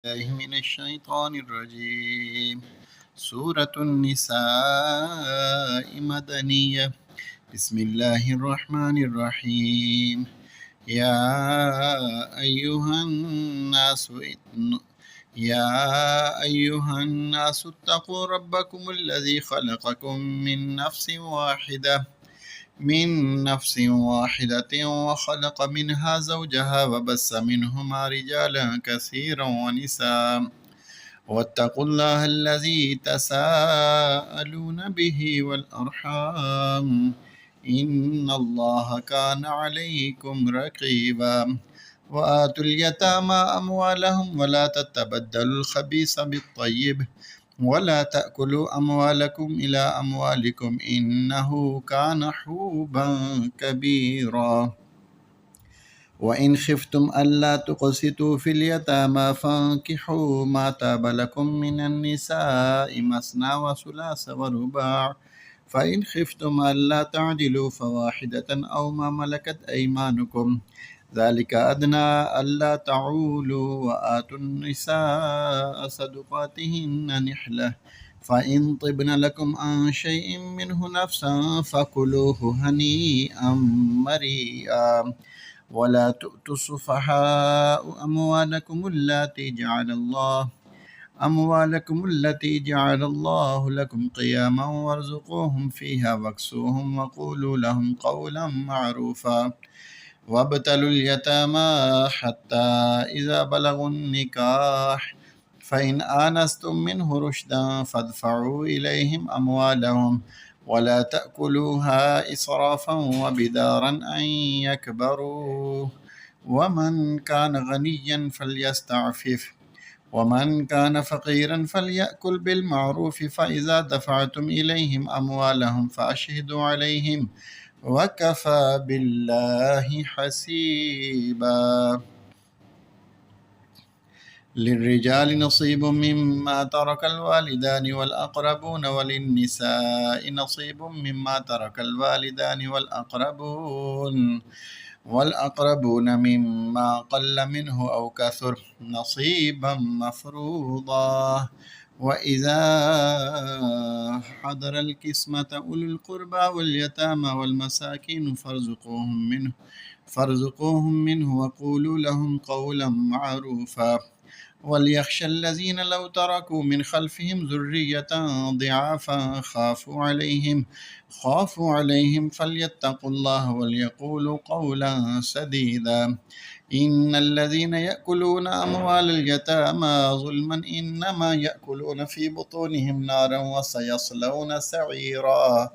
الله من الشيطان الرجيم. سورة النساء مدنية. بسم الله الرحمن الرحيم. يا أيها الناس يا أيها الناس اتقوا ربكم الذي خلقكم من نفس واحدة وخلق منها زوجها وبث منهما رجالا كثيرا ونساء واتقوا الله الذي تساءلون به والأرحام إن الله كان عليكم رقيبا. وآتوا اليتامى أموالهم ولا تتبدلوا الخبيث بالطيب ولا تأكلوا أموالكم إلى أموالكم إنه كان حوبا كبيرا. وإن خفتم ألا تقسطوا في اليتامى فانكحوا ما تاب لكم من النساء مثنى وثلاث ورباع فإن خفتم ألا تعدلوا فواحدة أو ما ملكت أيمانكم ذلك أدنى ألا تعولوا. وآتوا النساء صدقاتهن نحلة فإن طبن لكم عن شيء منه نفسا فكلوه هنيئا مريئا. ولا تؤتوا السفهاء أموالكم التي جعل الله لكم قياما وارزقوهم فيها واكسوهم وقولوا لهم قولا معروفا. وابتلوا اليتامى حتى إذا بلغوا النكاح فإن آنستم منه رشدا فادفعوا إليهم أموالهم ولا تأكلوها إسرافا وبدارا أن يكبروا. ومن كان غنيا فليستعفف ومن كان فقيرا فليأكل بالمعروف فإذا دفعتم إليهم أموالهم فأشهدوا عليهم وكفى بالله حسيبا. للرجال نصيب مما ترك الوالدان والأقربون وللنساء نصيب مما ترك الوالدان والأقربون مما قل منه أو كثر نصيبا مفروضا. وإذا حضر القسمة أولو القربى واليتامى والمساكين فارزقوهم منه وقولوا لهم قولا معروفا. وليخشى الذين لو تركوا من خلفهم ذرية ضعافا خافوا عليهم فليتقوا الله وليقولوا قولا سديدا. إن الذين يأكلون أموال اليتامى ظلما إنما يأكلون في بطونهم نارا وسيصلون سعيرا.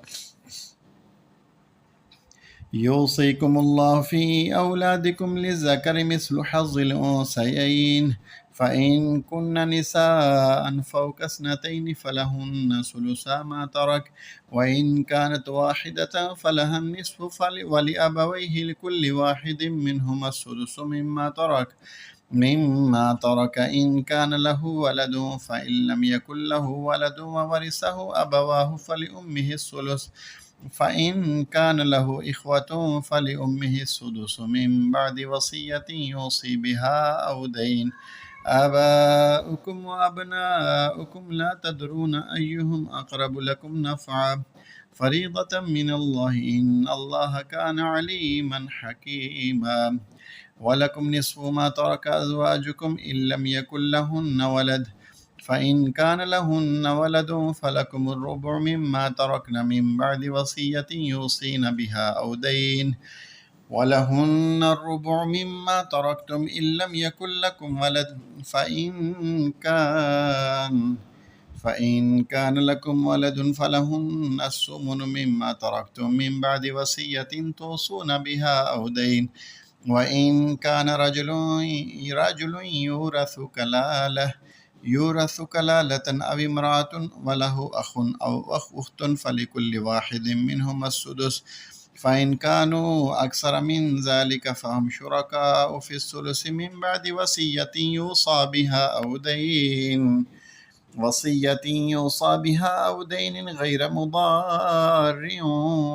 يوصيكم الله في أولادكم للذكر مثل حظ الأنثيين فإن كن نساء فوق اثنتين فلهن ثلثا ما ترك وإن كانت واحدة فلها النصف ولأبويه لكل واحد منهما السدس مما ترك إن كان له ولد فإن لم يكن له ولد وورثه أبواه فلأمه الثلث فإن كان له إخوة فلأمه السدس من بعد وصية يوصي بها أو دين. آباؤكم وأبناؤكم لا تدرون أيهم أقرب لكم نفعا فريضة من الله إن الله كان عليما حكيما. ولكم نصف ما ترك أزواجكم إن لم يكن لهن ولد فإن كان لهن ولد فلكم الربع مما تركن من بعد وصية يوصين بها أو دين. ولهن الربع مما تركتم إن لم يكن لكم ولد فإن كان لكم ولد فلهن الثمن مما تركتم من بعد وصية توصون بها أو دين. وإن كان رجل يورث كلالة أو امرأة وله أخ أو أخت فلكل واحد منهما السدس فإن كانوا أكثر من ذلك فهم شركاء في الثلث من بعد وصية يوصى بها أو دين غير مضار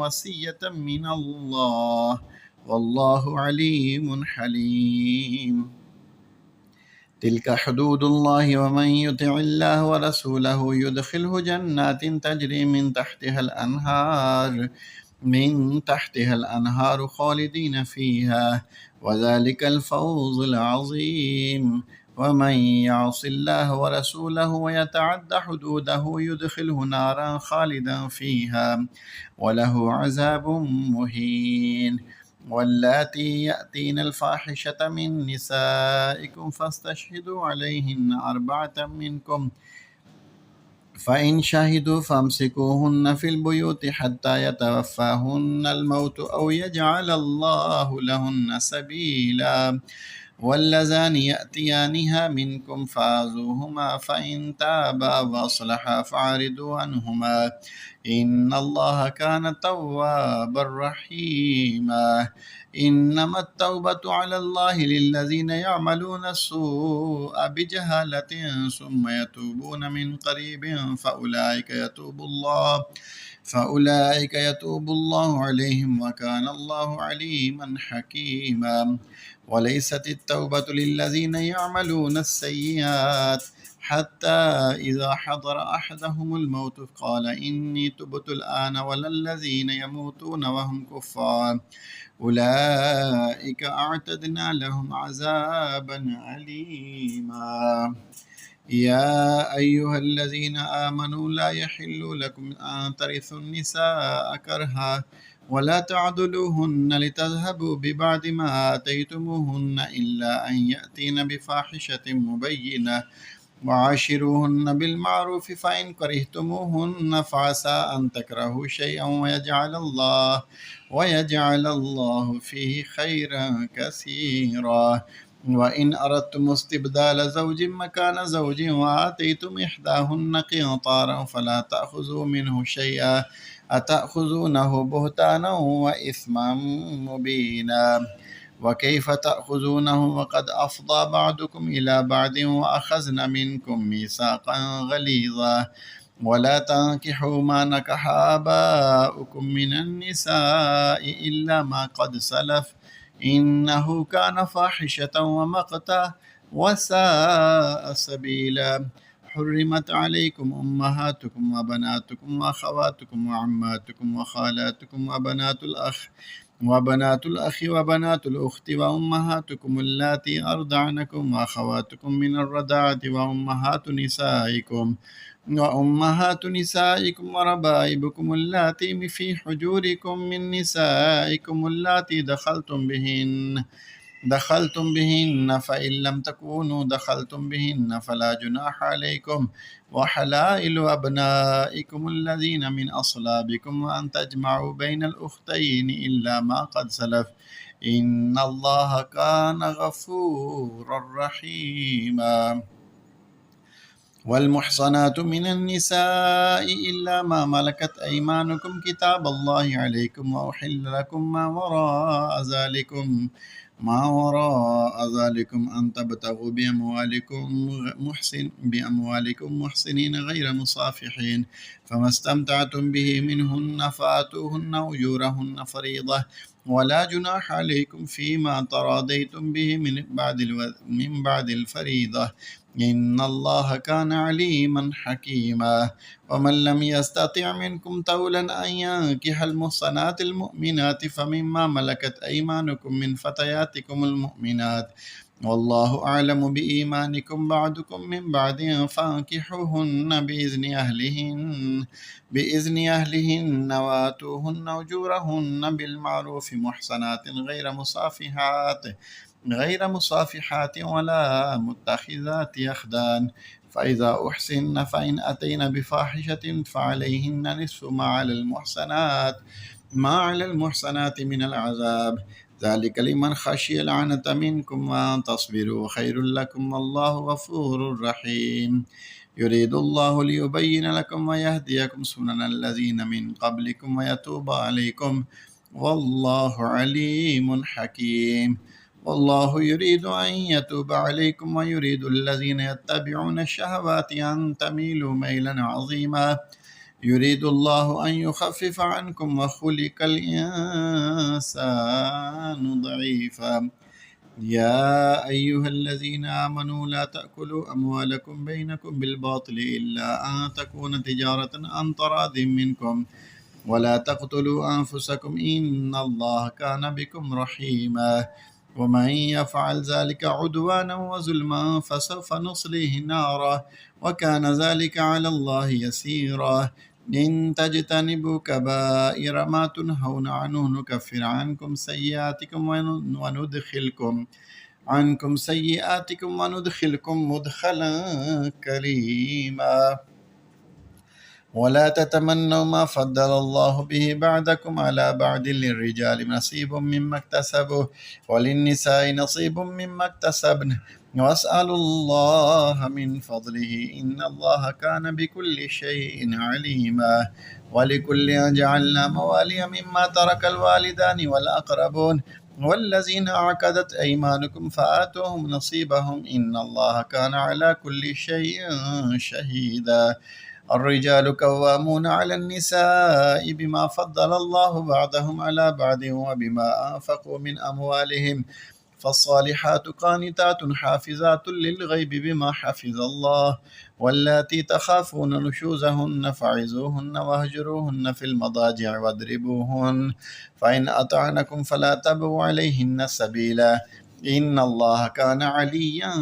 وصية من الله والله عليم حليم. تلك حدود الله ومن يطع الله ورسوله يدخله جنات تجري من تحتها الأنهار خالدين فيها وذلك الفوز العظيم ومن يعص الله ورسوله ويتعد حدوده يدخله نارا خالدا فيها وله عذاب مهين واللاتي يأتين الفاحشة من نسائكم فاستشهدوا عليهن أربعة منكم فإن شهدوا فامسكوهن في البيوت حتى يتوفاهن الموت أو يجعل الله لهن سبيلا واللذان يأتيانها منكم فآذوهما فإن تابا وأصلحا فأعرضوا عنهما إن الله كان توابا رحيما إنما التوبة على الله للذين يعملون السوء بجهالة ثم يتوبون من قريب فأولئك يتوب الله عليهم وكان الله عليما حكيما وليست التوبة للذين يعملون السيئات حتى إذا حضر أحدهم الموت قال إني تبت الآن ولا الذين يموتون وهم كفار أولئك أعتدنا لهم عذابا أليما يا أيها الذين آمنوا لا يحل لكم أن ترثوا النساء كرها ولا تعضلوهن لتذهبوا ببعض ما آتيتموهن إلا أن يأتين بفاحشة مبينة وعاشروهن بالمعروف فإن كرهتموهن فعسى أن تكرهوا شيئا ويجعل الله فيه خيرا كثيرا وإن أردتم استبدال زوج مكان زوج وآتيتم إحداهن قنطارا فلا تأخذوا منه شيئا أتأخذونه بهتانا وإثما مبينا وكيف تأخذونه وقد أفضى بعضكم إلى بعض وأخذن منكم ميثاقا غليظا ولا تنكحوا ما نكح آباؤكم من النساء إلا ما قد سلف إنه كان فاحشة ومقتا وساء سبيلا حرمت عليكم أمهاتكم وبناتكم وأخواتكم وعماتكم وخالاتكم وبنات الأخ وبنات الأخت وأمهاتكم اللاتي أرضعنكم وأخواتكم من الرضاعة وأمهات نسائكم وربائبكم اللاتي في حجوركم من نسائكم اللاتي دخلتم بهن فإن لم تكونوا دخلتم بهن فلا جناح عليكم وحلائل أبنائكم الذين من أصلابكم وأن تجمعوا بين الأختين إلا ما قد سلف إن الله كان غفورا رحيما والمحصنات من النساء إلا ما ملكت أيمانكم كتاب الله عليكم وأحل لكم ما وراء ذلكم أن تبتغوا بأموالكم محسنين غير مصافحين فما استمتعتم به منهن فآتوهن أجورهن فريضة ولا جناح عليكم فيما تراضيتم به من بعد الفريضة إن الله كان عليما حكيما ومن لم يستطع منكم طولا أن ينكح المحصنات المؤمنات فمما ملكت أيمانكم من فتياتكم المؤمنات والله أعلم بإيمانكم بعضكم من بعض فانكحوهن بإذن أهلهن وآتوهن أجورهن بالمعروف محصنات غير مصافحات ولا متخذات أخدان فإذا أحسن فإن أتين بفاحشة فعليهن نصف ما على المحصنات من العذاب ذلك لمن خشي العنة منكم وأن تصبروا خير لكم والله غفور رحيم يريد الله ليبين لكم ويهديكم سنن الذين من قبلكم ويتوب عليكم والله عليم حكيم والله يريد أن يتوب عليكم ويريد الذين يتبعون الشهوات أن تميلوا ميلا عظيما يريد الله أن يخفف عنكم وخلق الإنسان ضعيفا يا أيها الذين آمنوا لا تأكلوا أموالكم بينكم بالباطل إلا أن تكون تجارة عن تراض منكم ولا تقتلوا أنفسكم إن الله كان بكم رحيما ومن يفعل ذلك عدوانا وظلما فسوف نصليه نارا وكان ذلك على الله يسيرا إن تجتنبوا كبائر ما تنهون عنه نكفر عنكم سيئاتكم وندخلكم مدخلا كريما ولا تتمنوا ما فضل الله به بعدكم على بعد للرجال نصيب مما اكتسبوا وللنساء نصيب مما اكتسبن واسألوا الله من فضله إن الله كان بكل شيء عليما ولكل جعلنا موالي مما ترك الوالدان والأقربون والذين عقدت أيمانكم فآتوهم نصيبهم إن الله كان على كل شيء شهيدا الرجال قوامون على النساء بما فضل الله بعضهم على بعض وبما أنفقوا من أموالهم فالصالحات قانتات حافظات للغيب بما حفظ الله واللاتي تخافون نشوزهن فعظوهن واهجروهن في المضاجع واضربوهن فإن أطعنكم فلا تبغوا عليهن سبيلا إن الله كان عليا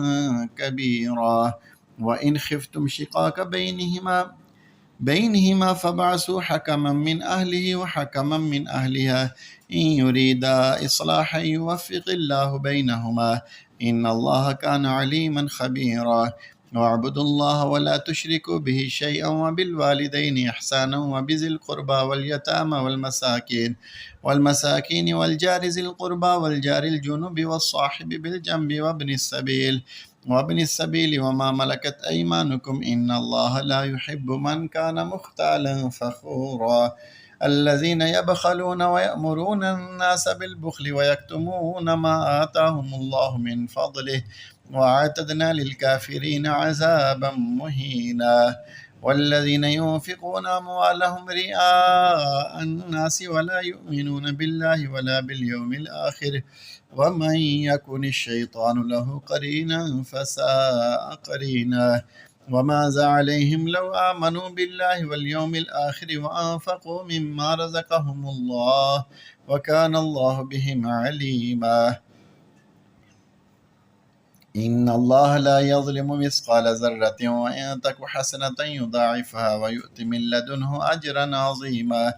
كبيرا وإن خفتم شقاق بينهما فبعثوا حكما من أهله وحكما من أهلها إن يريدا إصلاحا يوفق الله بينهما إن الله كان عليما خبيرا واعبدوا الله ولا تشركوا به شيئا وبالوالدين إحسانا وبذي القربى واليتامى والمساكين والجار ذي القربى والجار الجنب والصاحب بالجنب وابن السبيل وما ملكت أيمانكم إن الله لا يحب من كان مختالا فخورا الذين يبخلون ويأمرون الناس بالبخل ويكتمون ما آتاهم الله من فضله وأعتدنا للكافرين عذابا مهينا والذين ينفقون أموالهم رئاء الناس ولا يؤمنون بالله ولا باليوم الآخر ومن يكن الشيطان له قرينا فساء قرينا وماذا عليهم لو آمنوا بالله واليوم الآخر وأنفقوا مما رزقهم الله وكان الله بهم عليما إن الله لا يظلم مثقال ذرة وإن تك حسنة يضاعفها ويؤت من لدنه أجرا عظيما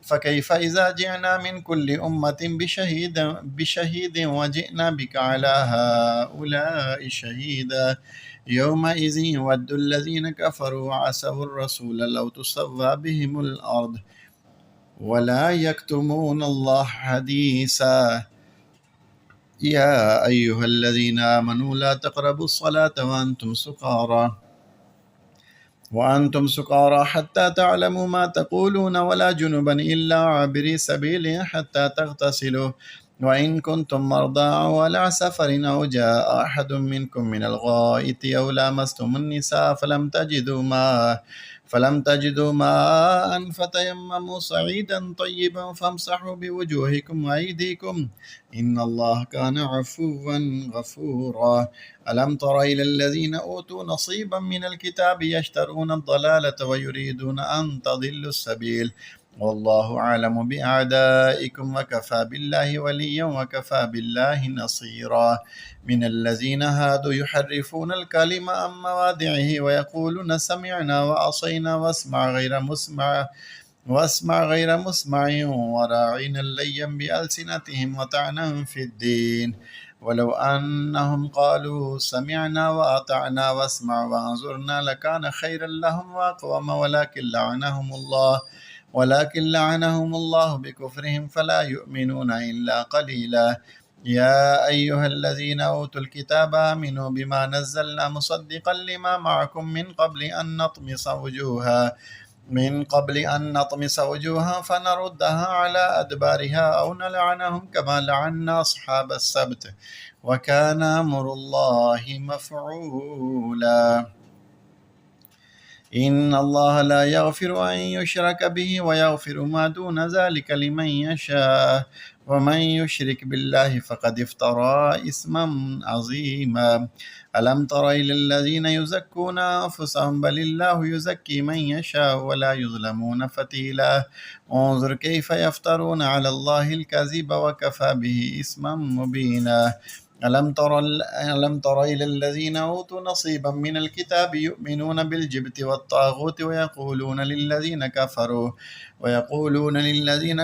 فكيف إذا جئنا من كل أمة بشهيد وجئنا بك على هؤلاء شهيدا يومئذ يود الذين كفروا وعصوا الرسول لو تسوى بهم الأرض ولا يكتمون الله حديثا يا أيها الذين آمنوا لا تقربوا الصلاة وأنتم سكارى حتى تعلموا ما تقولون ولا جنبا إلا عابري سبيل حتى تغتسلوا وإن كنتم مرضى أو على سفر أو جاء أحد منكم من الغائط أو لامستم النساء فلم تجدوا ماء فتيمموا صعيدا طيبا فامسحوا بوجوهكم وأيديكم إن الله كان عفوا غفورا ألم تر إلى الذين أوتوا نصيبا من الكتاب يشترون الضلالة ويريدون أن تضلوا السبيل والله أعلم بأعدائكم وكفى بالله وليا وكفى بالله نصيرا من الذين هادوا يحرفون الكلم عن مواضعه ويقولون سمعنا وعصينا واسمع غير مسمع وراعنا ليا بألسنتهم وطعنا في الدين ولو أنهم قالوا سمعنا وأطعنا واسمع وانظرنا لكان خيرا لهم وأقوم ولكن لعنهم الله بكفرهم فلا يؤمنون إلا قليلا يا أيها الذين أوتوا الكتاب آمنوا بما نزلنا مصدقا لما معكم من قبل أن نطمس وجوها فنردها على أدبارها أو نلعنهم كما لعنا أصحاب السبت وكان أمر الله مفعولا إن الله لا يغفر أن يشرك به ويغفر ما دون ذلك لمن يشاء ومن يشرك بالله فقد افترى إثما عظيما. ألم تر إلى الذين يزكون أنفسهم بل الله يزكي من يشاء ولا يظلمون فتيلا. انظر كيف يفترون على الله الكذب وكفى به إثما مبينا. ألم تر إلى الذين أوتوا نصيبا من الكتاب يؤمنون بالجبت والطاغوت ويقولون للذين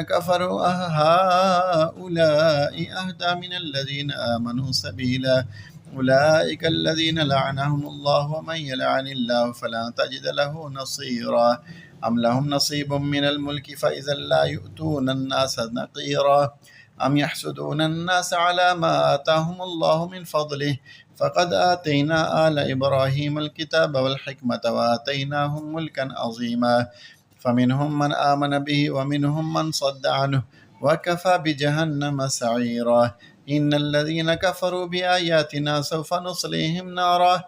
كفروا أهؤلاء أهدى من الذين آمنوا سبيلا. أولئك الذين لعنهم الله ومن يلعن الله فلا تجد له نصيرا. أم لهم نصيب من الملك فإذا لا يؤتون الناس نقيرا. أم يحسدون الناس على ما آتاهم الله من فضله فقد آتينا آل إبراهيم الكتاب والحكمة وآتيناهم ملكا عظيما. فمنهم من آمن به ومنهم من صد عنه وكفى بجهنم سعيرا. إن الذين كفروا بآياتنا سوف نصليهم نارا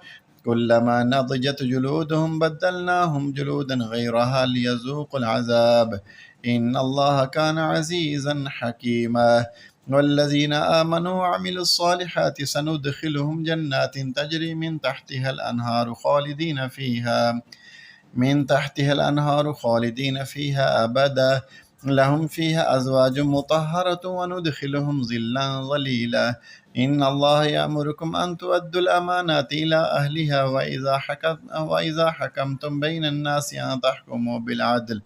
كلما نضجت جلودهم بدلناهم جلودا غيرها ليذوقوا العذاب إن الله كان عزيزا حكيما. والذين آمنوا وعملوا الصالحات سندخلهم جنات تجري من تحتها الأنهار خالدين فيها أبدا لهم فيها أزواج مطهرة وندخلهم ظلا ظليلا. إن الله يأمركم أن تؤدوا الأمانات إلى أهلها وإذا حكمتم بين الناس أن تحكموا بالعدل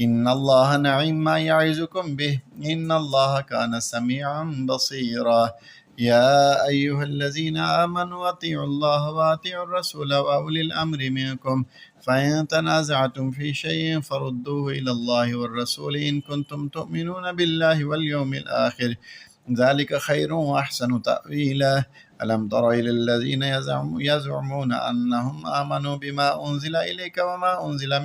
إن الله نعم ما يعظكم به إن الله كان سميعا بصيرا. يا أيها الذين آمنوا أطيعوا الله وأطيعوا الرسول وأولي الأمر منكم فإن تنازعتم في شيء فردوه إلى الله والرسول إن كنتم تؤمنون بالله واليوم الآخر ذلك خير وأحسن تأويلا. ألم تر إلى الذين يزعمون أنهم آمنوا بما أنزل إليك وما أنزل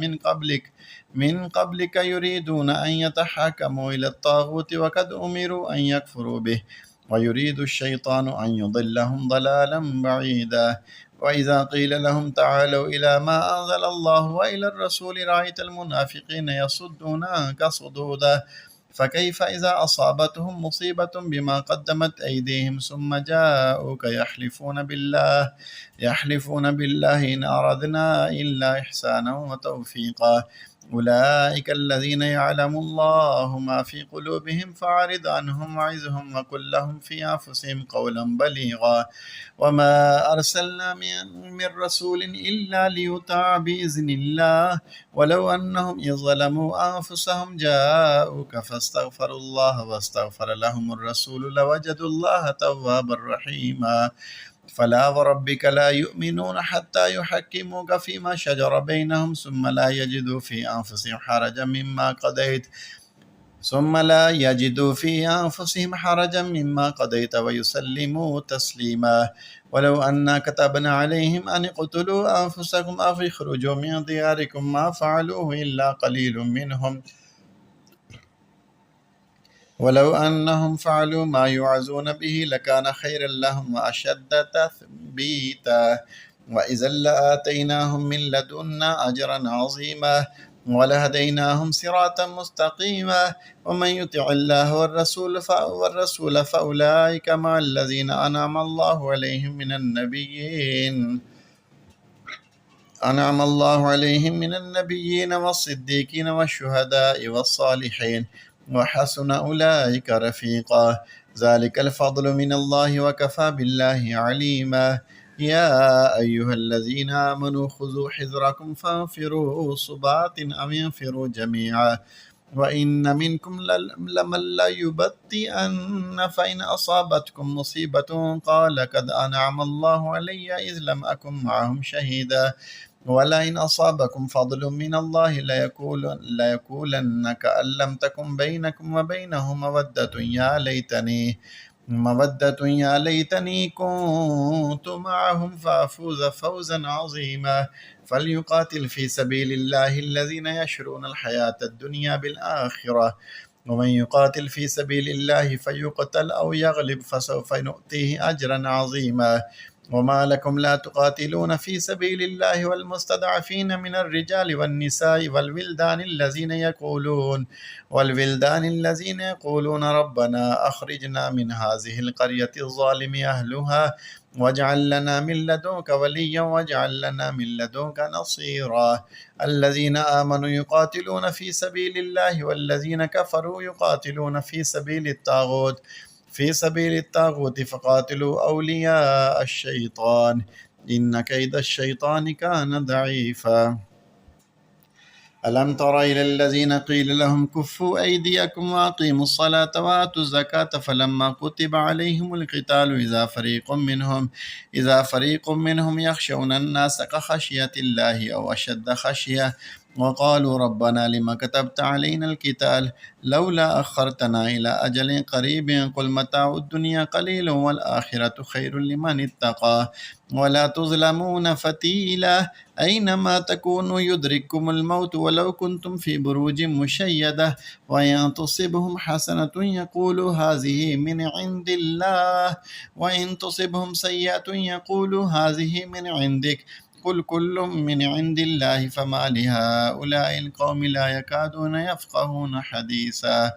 من قبلك يريدون أن يتحاكموا إلى الطاغوت وقد أمروا أن يكفروا به ويريد الشيطان أن يضلهم ضلالا بعيدا. وإذا قيل لهم تعالوا إلى ما أنزل الله وإلى الرسول رأيت المنافقين يصدون عنك صدودا. فكيف إذا أصابتهم مصيبة بما قدمت أيديهم ثم جاءوك يحلفون بالله إن أردنا إلا إحسانا وتوفيقا. أولئك الذين يعلم الله ما في قلوبهم فأعرض عنهم وعظهم وقل لهم في أنفسهم قولا بليغا. وما أرسلنا من رسول إلا ليطاع بإذن الله ولو أنهم إذ ظلموا أنفسهم جاءوك فاستغفروا الله واستغفر لهم الرسول لوجدوا الله توابا رحيما. فلا وربك لا يؤمنون حتى يحكموك فيما شجر بينهم ثم لا يجدوا في أنفسهم حرجا مما قضيت ويسلموا تسليما. ولو أنا كتبنا عليهم أن اقتلوا أنفسكم أو اخرجوا من دياركم ما فعلوه إلا قليل منهم ولو أنهم فعلوا ما يوعظون به لكان خيرا لهم وأشد تثبيتا وإذا لآتيناهم من لدنا أجرا عظيما ولهديناهم صراطا مستقيما. ومن يطع الله والرسول فأولئك مع الذين أنعم الله عليهم من النبيين والصديقين والشهداء والصالحين وحسن أولئك رفيقا. ذلك الفضل من الله وكفى بالله عليما. يا أيها الذين آمنوا خذوا حذركم فانفروا صبات أو ينفروا جميعا وإن منكم لمن ليبطئن فإن أصابتكم مصيبة قال قد أنعم الله علي إذ لم أكن معهم شهيدا ولئن أصابكم فضل من الله ليقولن كأن لم تكن بينكم وبينه مودة يا ليتني كنت معهم فأفوز فوزا عظيما. فليقاتل في سبيل الله الذين يشرون الحياة الدنيا بالآخرة ومن يقاتل في سبيل الله فيقتل أو يغلب فسوف نؤتيه أجرا عظيما. وما لكم لا تقاتلون في سبيل الله والمستضعفين من الرجال والنساء والولدان الذين يقولون ربنا أخرجنا من هذه القرية الظالم أهلها واجعل لنا من لدنك وليا واجعل لنا من لدنك نصيرا. الذين آمنوا يقاتلون في سبيل الله والذين كفروا يقاتلون في سبيل الطاغوت فقاتلوا أولياء الشيطان إن كيد الشيطان كان ضعيفا. ألم تر إلى الذين قيل لهم كفوا أيديكم وأقيموا الصلاة وآتوا الزكاة فلما كتب عليهم القتال إذا فريق منهم يخشون الناس كخشية الله أو أشد خشية وقالوا ربنا لما كتبت علينا القتال لولا أخرتنا إلى أجل قريب قل متاع الدنيا قليل والآخرة خير لمن اتقى ولا تظلمون فتيلا أينما تكونوا يدرككم الموت ولو كنتم في بروج مشيدة وإن تصبهم حسنة يقولوا هذه من عند الله وإن تصبهم سيئة يقولوا هذه من عندك قل كل من عند الله فما لهؤلاء القوم لا يكادون يفقهون حديثا.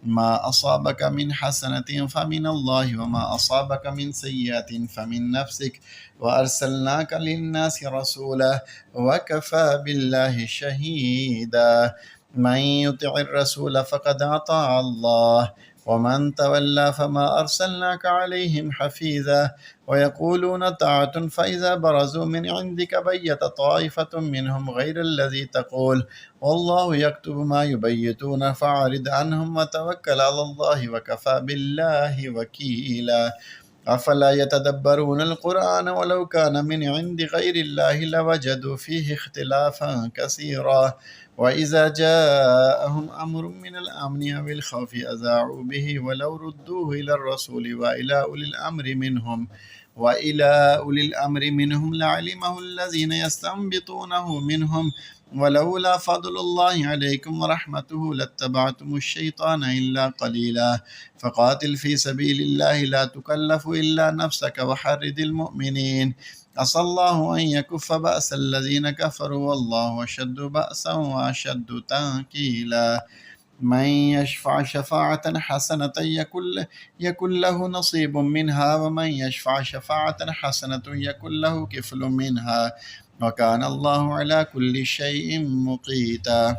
ما أصابك من حسنة فمن الله وما أصابك من سيئة فمن نفسك وأرسلناك للناس رسولا وكفى بالله شهيدا. من يطع الرسول فقد أطاع الله ومن تولى فما أرسلناك عليهم حفيظا ويقولون طاعة فإذا برزوا من عندك بيت طائفة منهم غير الذي تقول والله يكتب ما يبيتون فأعرض عنهم وتوكل على الله وكفى بالله وكيلا. أفلا يتدبرون القرآن ولو كان من عند غير الله لوجدوا فيه اختلافا كثيرا وإذا جاءهم أمر من الأمن أو الخوف أذاعوا به ولو ردوه إلى الرسول وإلى أولي الأمر منهم لعلمه الذين يستنبطونه منهم ولولا فضل الله عليكم ورحمته لاتبعتم الشيطان إلا قليلا. فقاتل في سبيل الله لا تكلف إلا نفسك وحرد المؤمنين عسى الله أن يكف بأس الذين كفروا والله أشد بأسا وأشد تنكيلا. من يشفع شفاعة حسنة يكن له نصيب منها ومن يشفع شفاعة حسنة يكن له كفل منها وكان الله على كل شيء مقيتا.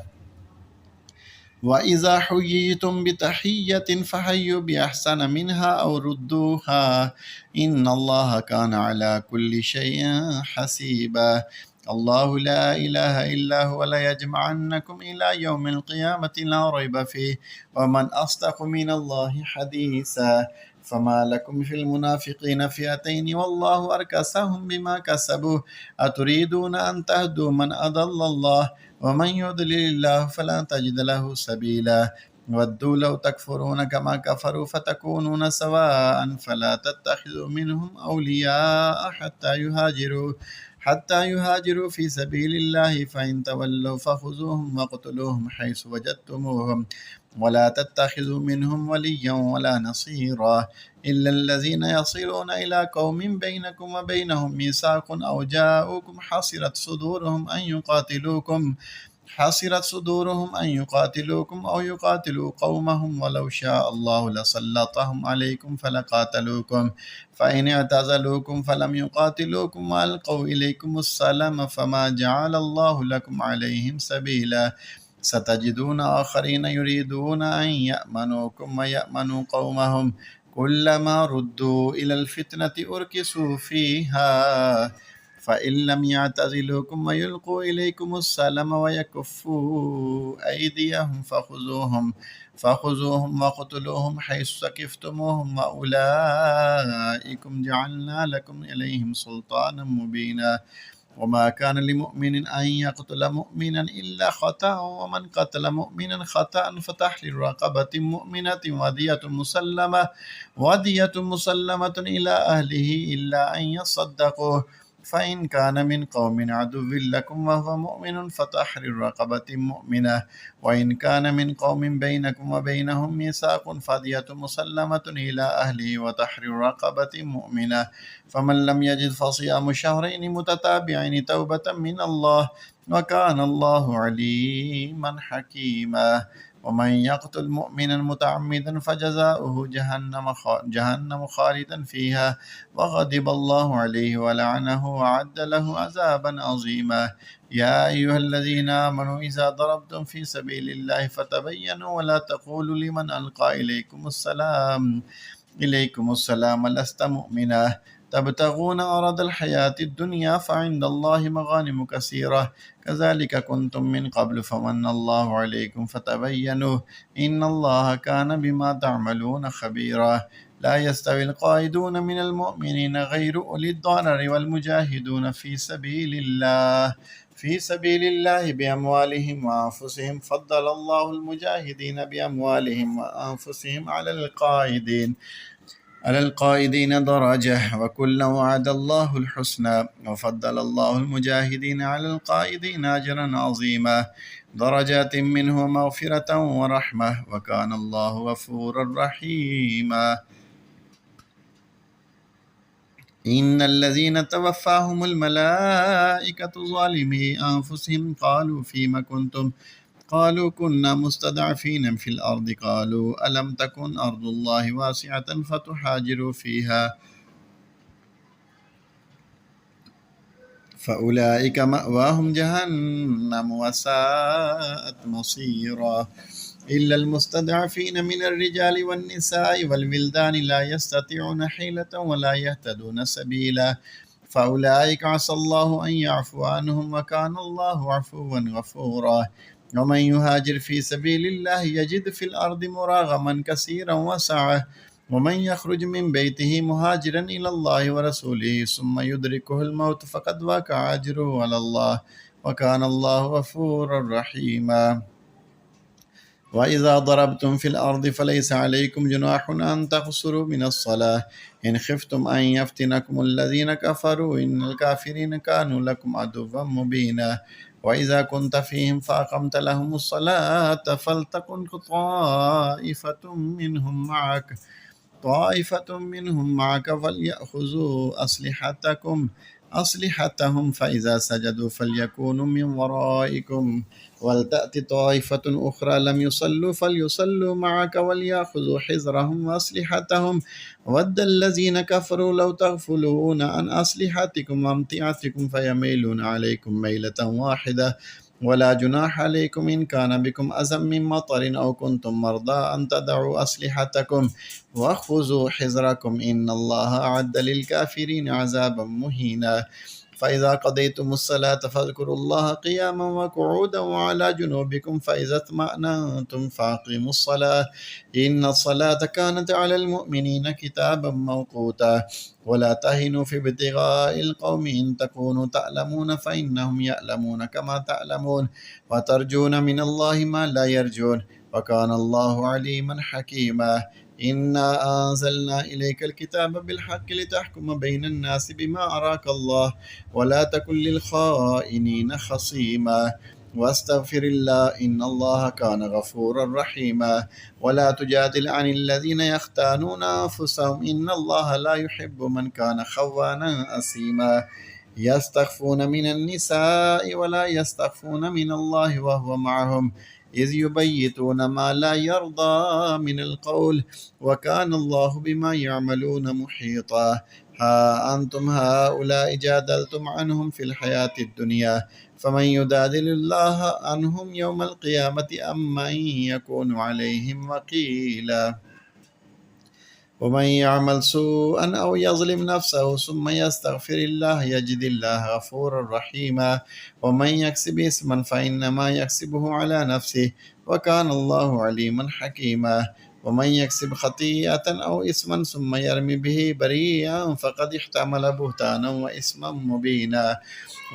وإذا حييتم بتحية فحيوا بأحسن منها أو ردوها إن الله كان على كل شيء حسيبا. الله لا إله إلا هو ليجمعنكم إلى يوم القيامة لا ريب فيه ومن أصدق من الله حديثا. فما لكم في المنافقين فئتين والله أركسهم بما كسبوا أتريدون أن تهدوا من أضل الله ومن يضلل الله فلا تجد له سبيلا. ودوا لو تكفرون كما كفروا فتكونون سواء فلا تتخذوا منهم أولياء حتى يهاجروا في سبيل الله فإن تولوا فخذوهم واقتلوهم حيث وجدتموهم ولا تتخذوا منهم وليا ولا نصيرا إلا الذين يصلون إلى قوم بينكم وبينهم ميثاق أو جاءوكم حصرت صدورهم أن يقاتلوكم أو يقاتلوا قومهم ولو شاء الله لسلطهم عليكم فلقاتلوكم فإن اعتزلوكم فلم يقاتلوكم وألقوا إليكم السلام فما جعل الله لكم عليهم سبيلا. ستجدون آخرين يريدون أن يأمنوكم ويأمنوا قومهم كلما ردوا إلى الفتنة أركسوا فيها فإن لم يعتزلوكم ويلقوا إليكم السلام ويكفوا أيديهم فخذوهم وقتلوهم حيث سكفتموهم وأولئكم جعلنا لكم إليهم سلطانا مبينا. وما كان لمؤمن أن يقتل مؤمنا إلا خطأ ومن قتل مؤمنا خطأ فتحرير رقبة مؤمنة ودية مسلمة إلى أهله إلا أن يصدقوا فإن كان من قوم عدو لكم وهو مؤمن فتحرير رقبة مؤمنة، وإن كان من قوم بينكم وبينهم ميثاق فدية مسلمة إلى أهله وتحرير رقبة مؤمنة، فمن لم يجد فصيام شهرين متتابعين توبة من الله، وكان الله عليما حكيما. ومن يقتل مؤمنا متعمدا فجزاؤه جهنم خالدا فيها وغضب الله عليه ولعنه وأعد له عذابا عظيما. يا أيها الذين آمنوا إذا ضربتم في سبيل الله فتبينوا ولا تقولوا لمن ألقى إليكم السلام لست مؤمنا تبتغون أرض الحياة الدنيا فعند الله مغانم كثيرة كذلك كنتم من قبل فمن الله عليكم فتبينوا إن الله كان بما تعملون خبيرا. لا يستوي القائدون من المؤمنين غير أولي الضرر والمجاهدون في سبيل الله بأموالهم وأنفسهم فضل الله المجاهدين بأموالهم وأنفسهم على القائدين درجة وكلا وعد الله الحسنى وفضل الله المجاهدين على القائدين أجرا عظيما درجات منه مغفرة ورحمة وكان الله غفورا رحيما. إن الذين توفاهم الملائكة ظالمي أنفسهم قالوا فيما كنتم قالوا كنا مستضعفين في الأرض قالوا ألم تكن أرض الله واسعة فتهاجروا فيها فأولئك مأواهم جهنم وساءت مصيرا إلا المستضعفين من الرجال والنساء والولدان لا يستطيعون حيلة ولا يهتدون سبيلا فأولئك عسى الله أن يعفو عنهم وكان الله عفوا غفورا. ومن يهاجر في سبيل الله يجد في الأرض مراغما كثيرا وسعة ومن يخرج من بيته مهاجرا إلى الله ورسوله ثم يدركه الموت فقد وقع أجره على الله وكان الله غفورا رحيما. وإذا ضربتم في الأرض فليس عليكم جناح أن تقصروا من الصلاة إن خفتم أن يفتنكم الذين كفروا إن الكافرين كانوا لكم عدوا مبينا. وإذا كنت فيهم فأقمت لهم الصلاة فلتكن طائفة منهم معك فليأخذوا أسلحتهم فإذا سجدوا فليكونوا من ورائكم ولتأت طائفة أخرى لم يصلوا فليصلوا معك وليأخذوا حذرهم وأسلحتهم ود الذين كفروا لو تغفلون عن أسلحتكم وأمتعتكم فيميلون عليكم ميلة واحدة ولا جناح عليكم إن كان بكم أذى من مطر أو كنتم مرضى أن تضعوا أسلحتكم وخذوا حذركم إن الله أعد للكافرين عذابا مهينا. فإذا قضيتم الصلاة فاذكروا الله قياما وقعودا وعلى جنوبكم فإذا اطمأننتم فأقيموا الصلاة إن الصلاة كانت على المؤمنين كتابا موقوتا. ولا تهنوا في ابتغاء القوم إن تكونوا تعلمون فإنهم يعلمون كما تعلمون وترجون من الله ما لا يرجون وكان الله عليما حكيما. إنا أنزلنا إليك الكتاب بالحق لتحكم بين الناس بما أراك الله ولا تكن للخائنين خصيما واستغفر الله إن الله كان غفورا رحيما. ولا تجادل عن الذين يختانون أنفسهم إن الله لا يحب من كان خوانا أثيما يستخفون من النساء ولا يستخفون من الله وهو معهم إذ يبيتون ما لا يرضى من القول وكان الله بما يعملون محيطا. ها أنتم هؤلاء جادلتم عنهم في الحياة الدنيا فمن يجادل الله عنهم يوم القيامة أم من يكون عليهم وكيلا. ومن يعمل سوءا أو يظلم نفسه ثم يستغفر الله يجد الله غفورا رحيما. ومن يكسب إثما فإنما يكسبه على نفسه وكان الله عليما حكيما. ومن يكسب خطيئة أو إثما ثم يرمي به بريئا فقد احتمل بهتانا وإثما مبينا.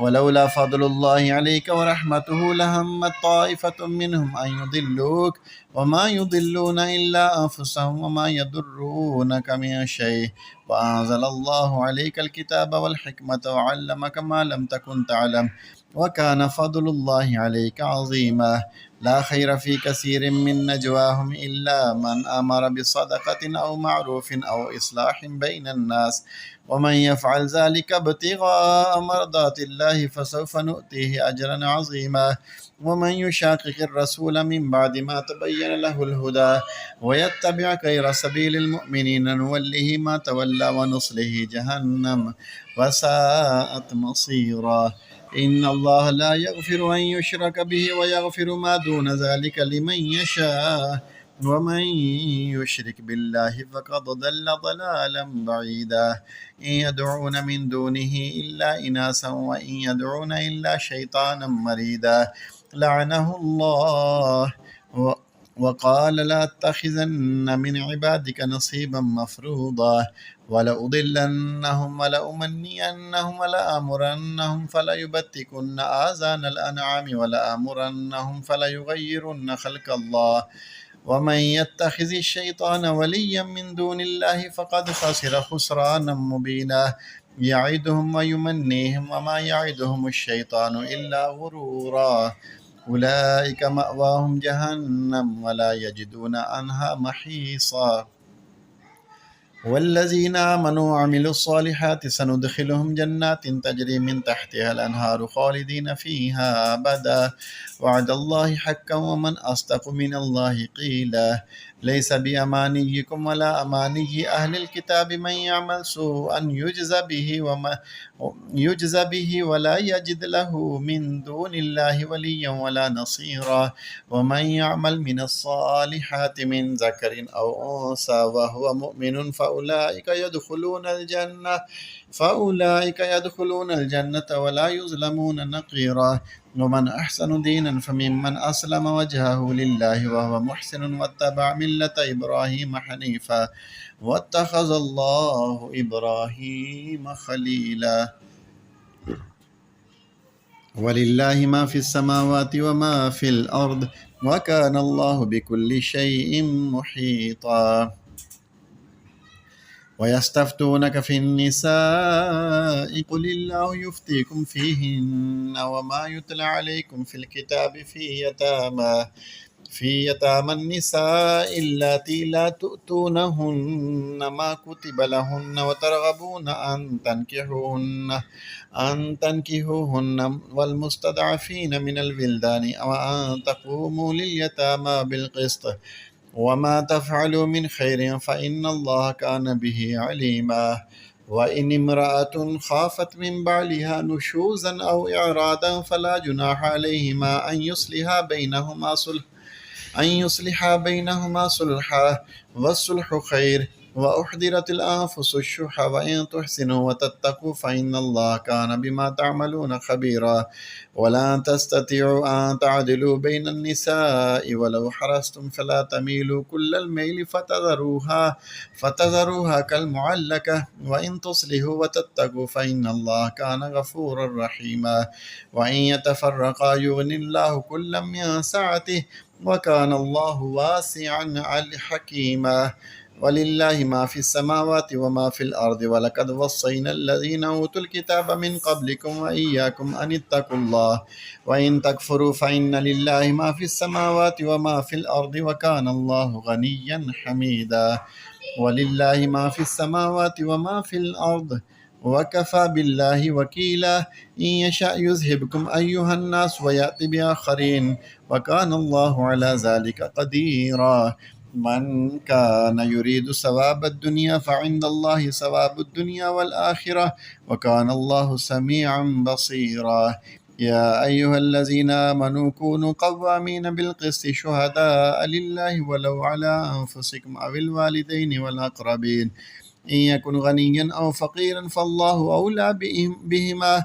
ولولا فضل الله عليك ورحمته لهمت طائفة منهم أن يضلوك وما يضلون إلا أنفسهم وما يضرونك من شيء وأنزل الله عليك الكتاب والحكمة وعلمك ما لم تكن تعلم وكان فضل الله عليك عظيما. لا خير في كثير من نجواهم إلا من أمر بصدقة أو معروف أو إصلاح بين الناس ومن يفعل ذلك ابتغاء مرضات الله فسوف نؤتيه أجرا عظيما. ومن يشاقق الرسول من بعد ما تبين له الهدى ويتبع غير سبيل المؤمنين نوله ما تولى ونصله جهنم وساءت مصيرا. إن الله لا يغفر أن يشرك به ويغفر ما دون ذلك لمن يشاء ومن يشرك بالله فقد ضل ضلالا بعيدا. إن يدعون من دونه إلا إناثا وإن يدعون إلا شيطانا مريدا لعنه الله وقال لأتخذن من عبادك نصيبا مفروضا ولأضلنهم ولأمنينهم ولآمرنهم فليبتكن آذان الأنعام ولآمرنهم فليغيرن خلق الله ومن يتخذ الشيطان وليا من دون الله فقد خسر خسرانا مبينا. يعدهم ويمنيهم وما يعدهم الشيطان إلا غرورا. أولئك مأواهم جهنم ولا يجدون عنها محيصا. والذين آمنوا وعملوا الصالحات سندخلهم جنات تجري من تحتها الأنهار خالدين فيها أبدا وعد الله حقا ومن أصدق من الله قيلا. ليس بأمانيكم ولا أماني أهل الكتاب من يعمل سوءا يجزى به ولا يجد له من دون الله وليا ولا نصيرا. ومن يعمل من الصالحات من ذكر أو أنثى وهو مؤمن فأولئك يدخلون الجنة ولا يظلمون نقيرا. ومن أحسن دينا فممن أسلم وجهه لله وهو محسن واتبع ملة إبراهيم حنيفا واتخذ الله إبراهيم خليلا. ولله ما في السماوات وما في الأرض وكان الله بكل شيء محيطا. ويستفتونك في النساء قل الله يفتيكم فيهن وما يتلى عليكم في الكتاب في يتامى النساء اللاتي لا تؤتونهن ما كتب لهن وترغبون أن تنكحوهن والمستضعفين من الولدان وأن تقوموا لليتامى بالقسط وما تفعلوا من خير فإن الله كان به عليما. وإن امرأة خافت من بعلها نشوزا أو إعراضا فلا جناح عليهما أن يصلحا بينهما صلحا والصلح خير وأحضرت الأنفس الشح وإن تحسنوا وتتقوا فإن الله كان بما تعملون خبيرا. ولا تستطيعوا أن تعدلوا بين النساء ولو حرصتم فلا تميلوا كل الميل فتذروها كالمعلقة وإن تصلحوا وتتقوا فإن الله كان غفورا رحيما. وإن يتفرقا يغني الله كلا من سعته وكان الله واسعا حكيما. ولله ما في السماوات وما في الأرض ولقد وصينا الذين أوتوا الكتاب من قبلكم وإياكم أن اتقوا الله وإن تكفروا فإن لله ما في السماوات وما في الأرض وكان الله غنيا حميدا. ولله ما في السماوات وما في الأرض وكفى بالله وكيلا. إن يشأ يذهبكم أيها الناس ويأتي بآخرين وكان الله على ذلك قديرا. من كان يريد ثواب الدنيا فعند الله ثواب الدنيا والآخرة وكان الله سميعا بصيرا. يا أيها الذين آمنوا كونوا قوامين بالقسط شهداء لله ولو على أنفسكم أو الوالدين والأقربين إن يكن غنيا أو فقيرا فالله أولى بهما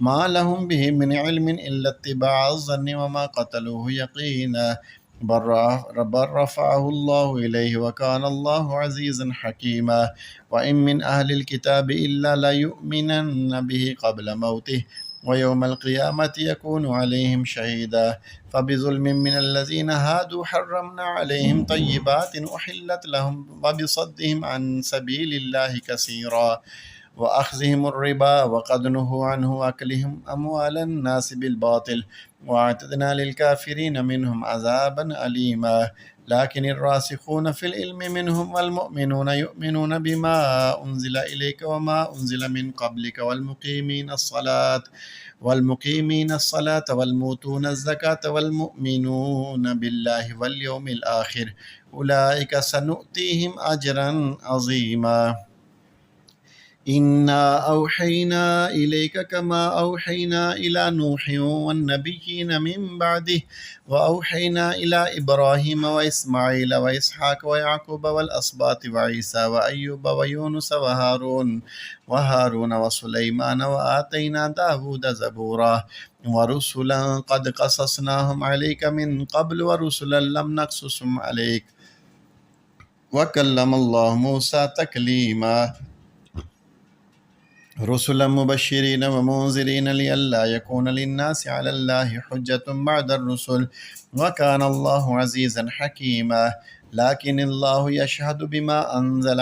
ما لهم به من علم إلا اتباع الظن وما قتلوه يقينا بل رفعه الله إليه وكان الله عزيزا حكيما وإن من أهل الكتاب إلا ليؤمنن به قبل موته ويوم القيامة يكون عليهم شهيدا فبظلم من الذين هادوا حرمنا عليهم طيبات أحلت لهم وبصدهم عن سبيل الله كثيرا وأخذهم الربا وقد نهوا عنه وأكلهم أموال الناس بالباطل وأعتدنا للكافرين منهم عذابا أليما لكن الراسخون في العلم منهم والمؤمنون يؤمنون بما أنزل إليك وما أنزل من قبلك والمقيمين الصلاة والموتون الزكاة والمؤمنون بالله واليوم الآخر أولئك سنؤتيهم أجرا عظيما إنا أوحينا إليك كما أوحينا إلى نوح والنبيين من بعده وأوحينا إلى إبراهيم وإسماعيل وإسحاق ويعقوب والأسباط وعيسى وأيوب ويونس وهارون وسليمان وآتينا داود زبورا ورسلا قد قصصناهم عليك من قبل ورسلا لم نقصصهم عليك وكلم الله موسى تكليما رسلا مبشرين ومنذرين لئلا يكون للناس على الله حجة بعد الرسل وكان الله عزيزا حكيما لكن الله يشهد بما أنزل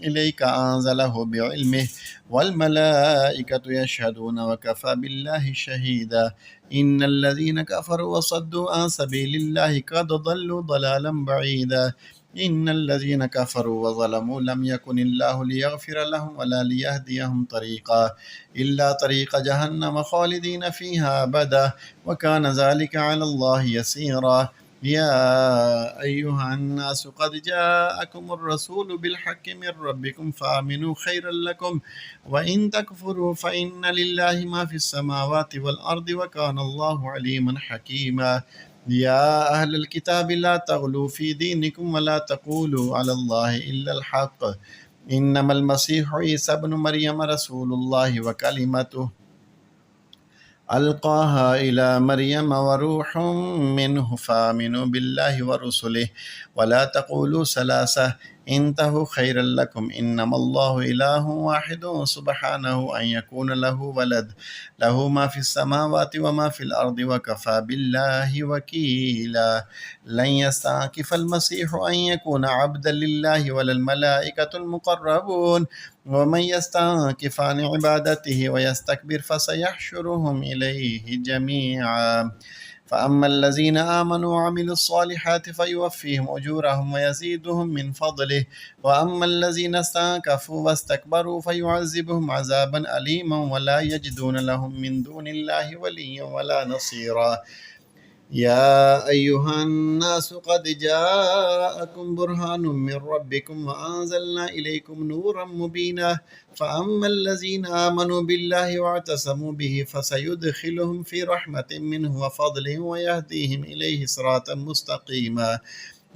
إليك أنزله بعلمه والملائكة يشهدون وكفى بالله شهيدا إن الذين كفروا وصدوا عن سبيل الله قد ضلوا ضلالا بعيدا إن الذين كفروا وظلموا لم يكن الله ليغفر لهم ولا ليهديهم طريقا إلا طريق جهنم خالدين فيها أبدا وكان ذلك على الله يسيرا يا أيها الناس قد جاءكم الرسول بالحق من ربكم فآمنوا خيرا لكم وإن تكفروا فإن لله ما في السماوات والأرض وكان الله عليما حكيما يا أهل الكتاب لا تغلوا في دينكم ولا تقولوا على الله إلا الحق إنما المسيح عيسى بن مريم رسول الله وكلمته ألقاها إلى مريم وروح منه فآمنوا بالله ورسله ولا تقولوا ثلاثة انتهوا خيرا لكم إنما الله إله واحد سبحانه أن يكون له ولد له ما في السماوات وما في الأرض وكفى بالله وكيلا لن يستنكف المسيح أن يكون عبدا لله ولا الملائكة المقربون ومن يستنكف عن عبادته ويستكبر فسيحشرهم إليه جميعا فأما الذين آمنوا وعملوا الصالحات فيوفيهم أجورهم ويزيدهم من فضله وأما الذين استنكفوا واستكبروا فيعذبهم عذابا أليما ولا يجدون لهم من دون الله وليا ولا نصيرا يا أيها الناس قد جاءكم برهان من ربكم وأنزلنا إليكم نورا مبينا فأما الذين آمنوا بالله واعتصموا به فسيدخلهم في رحمة منه وفضل ويهديهم إليه صراطا مستقيما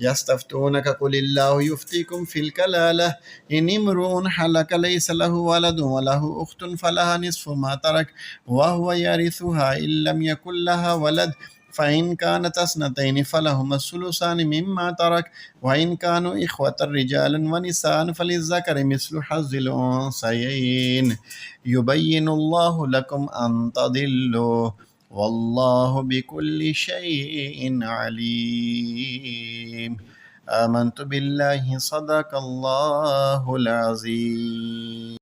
يستفتونك قل الله يفتيكم في الكلالة إن امرؤ هلك ليس له ولد وله أخت فلها نصف ما ترك وهو يرثها إن لم يكن لها ولد فإن كانت اثنتين فلهما الثلثان مما ترك وإن كانوا إخوة رجالا ونساء فللذكر مثل حظ الأنثيين يبين الله لكم أن تضلوا والله بكل شيء عليم آمنت بالله صدق الله العظيم.